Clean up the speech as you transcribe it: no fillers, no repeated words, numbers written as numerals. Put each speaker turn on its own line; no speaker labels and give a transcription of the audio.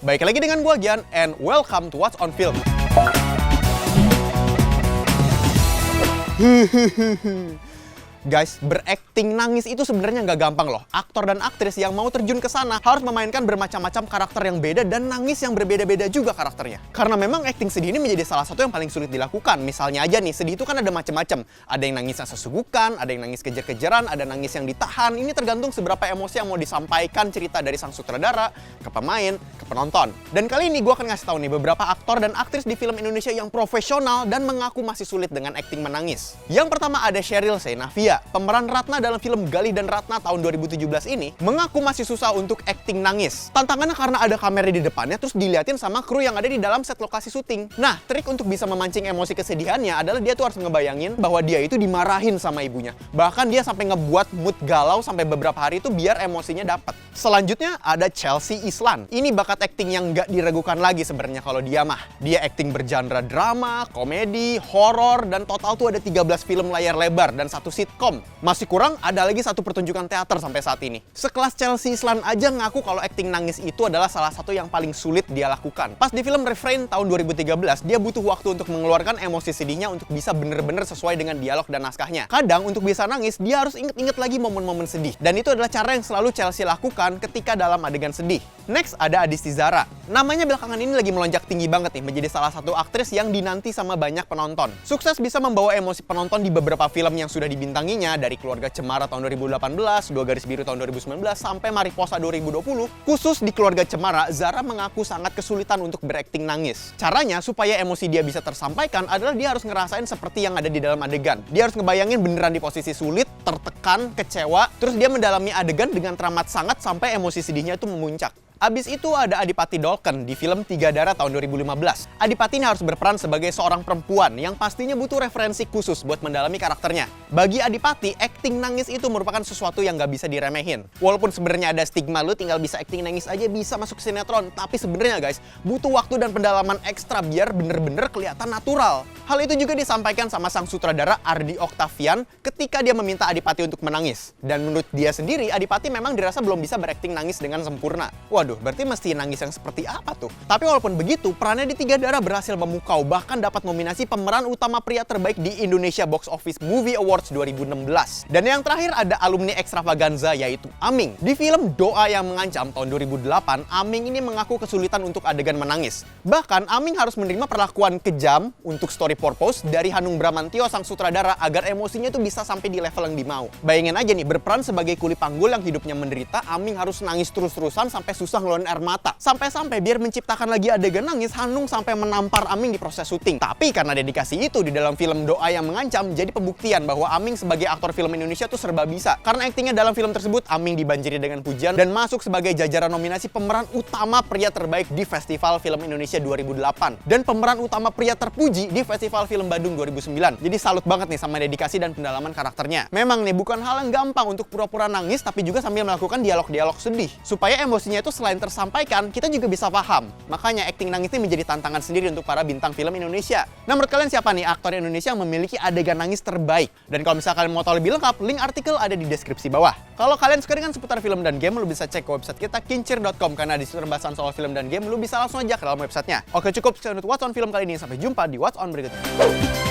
Baik lagi dengan gua Gian, and welcome to What's on Film. Guys, berakting nangis itu sebenarnya nggak gampang loh. Aktor dan aktris yang mau terjun ke sana harus memainkan bermacam-macam karakter yang beda dan nangis yang berbeda-beda juga karakternya. Karena memang akting sedih ini menjadi salah satu yang paling sulit dilakukan. Misalnya aja nih, sedih itu kan ada macam-macam. Ada yang nangisnya sesugukan, ada yang nangis kejar-kejaran, ada nangis yang ditahan. Ini tergantung seberapa emosi yang mau disampaikan cerita dari sang sutradara, ke pemain, ke penonton. Dan kali ini gue akan ngasih tahu nih beberapa aktor dan aktris di film Indonesia yang profesional dan mengaku masih sulit dengan akting menangis. Yang pertama ada Sheryl Sheinafia. Pemeran Ratna dalam film Galih dan Ratna tahun 2017 ini mengaku masih susah untuk akting nangis. Tantangannya karena ada kamera di depannya terus diliatin sama kru yang ada di dalam set lokasi syuting. Nah, trik untuk bisa memancing emosi kesedihannya adalah dia tuh harus ngebayangin bahwa dia itu dimarahin sama ibunya. Bahkan dia sampai ngebuat mood galau sampai beberapa hari itu biar emosinya dapat. Selanjutnya ada Chelsea Islan. Ini bakat akting yang nggak diragukan lagi sebenarnya kalau dia mah. Dia akting bergenre drama, komedi, horor, dan total tuh ada 13 film layar lebar dan 1 sitcom. Masih kurang ada lagi 1 pertunjukan teater sampai saat ini. Sekelas Chelsea Islan aja ngaku kalau akting nangis itu adalah salah satu yang paling sulit dia lakukan. Pas di film Refrain tahun 2013, dia butuh waktu untuk mengeluarkan emosi sedihnya untuk bisa bener-bener sesuai dengan dialog dan naskahnya. Kadang untuk bisa nangis, dia harus inget-inget lagi momen-momen sedih. Dan itu adalah cara yang selalu Chelsea lakukan ketika dalam adegan sedih. Next ada Adisti Zara. Namanya belakangan ini lagi melonjak tinggi banget nih, menjadi salah satu aktris yang dinanti sama banyak penonton. Sukses bisa membawa emosi penonton di beberapa film yang sudah dibintanginya, dari Keluarga Cemara tahun 2018, Dua Garis Biru tahun 2019, sampai Mariposa 2020. Khusus di Keluarga Cemara, Zara mengaku sangat kesulitan untuk berakting nangis. Caranya supaya emosi dia bisa tersampaikan adalah dia harus ngerasain seperti yang ada di dalam adegan. Dia harus ngebayangin beneran di posisi sulit, tertekan, kecewa, terus dia mendalami adegan dengan teramat sangat sampai emosi sedihnya itu memuncak. Abis itu ada Adipati Dolken di film Tiga Darah tahun 2015. Adipati ini harus berperan sebagai seorang perempuan yang pastinya butuh referensi khusus buat mendalami karakternya. Bagi Adipati, akting nangis itu merupakan sesuatu yang gak bisa diremehin. Walaupun sebenarnya ada stigma lu tinggal bisa akting nangis aja bisa masuk sinetron, tapi sebenarnya guys, butuh waktu dan pendalaman ekstra biar bener-bener kelihatan natural. Hal itu juga disampaikan sama sang sutradara Ardi Octavian ketika dia meminta Adipati untuk menangis. Dan menurut dia sendiri, Adipati memang dirasa belum bisa berakting nangis dengan sempurna. Waduh, berarti mesti nangis yang seperti apa tuh? Tapi walaupun begitu, perannya di Tiga Darah berhasil memukau, bahkan dapat nominasi pemeran utama pria terbaik di Indonesia Box Office Movie Awards 2016. Dan yang terakhir ada alumni Extravaganza, yaitu Aming. Di film Doa yang Mengancam tahun 2008, Aming ini mengaku kesulitan untuk adegan menangis. Bahkan Aming harus menerima perlakuan kejam untuk story purpose dari Hanung Bramantyo sang sutradara agar emosinya tuh bisa sampai di level yang dimau. Bayangin aja nih, berperan sebagai kuli panggul yang hidupnya menderita, Aming harus nangis terus-terusan sampai susah ngeluarin air mata. Sampai-sampai biar menciptakan lagi adegan nangis, Hanung sampai menampar Aming di proses syuting. Tapi karena dedikasi itu di dalam film Doa yang Mengancam jadi pembuktian bahwa Aming sebagai aktor film Indonesia tuh serba bisa. Karena aktingnya dalam film tersebut, Aming dibanjiri dengan pujian dan masuk sebagai jajaran nominasi pemeran utama pria terbaik di Festival Film Indonesia 2008 dan pemeran utama pria terpuji di Festival Film Bandung 2009. Jadi salut banget nih sama dedikasi dan pendalaman karakternya. Memang nih bukan hal yang gampang untuk pura-pura nangis tapi juga sambil melakukan dialog-dialog sedih supaya emosinya itu selain tersampaikan, kita juga bisa paham. Makanya akting nangis ini menjadi tantangan sendiri untuk para bintang film Indonesia. Nah, menurut kalian siapa nih aktor Indonesia yang memiliki adegan nangis terbaik? Dan kalau misalkan kalian mau tahu lebih lengkap, link artikel ada di deskripsi bawah. Kalau kalian suka dengan seputar film dan game, lu bisa cek ke website kita kincir.com karena di situ pembahasan soal film dan game, lu bisa langsung aja ke dalam websitenya. Oke, cukup sekian untuk What's on Film kali ini. Sampai jumpa di What's on berikutnya.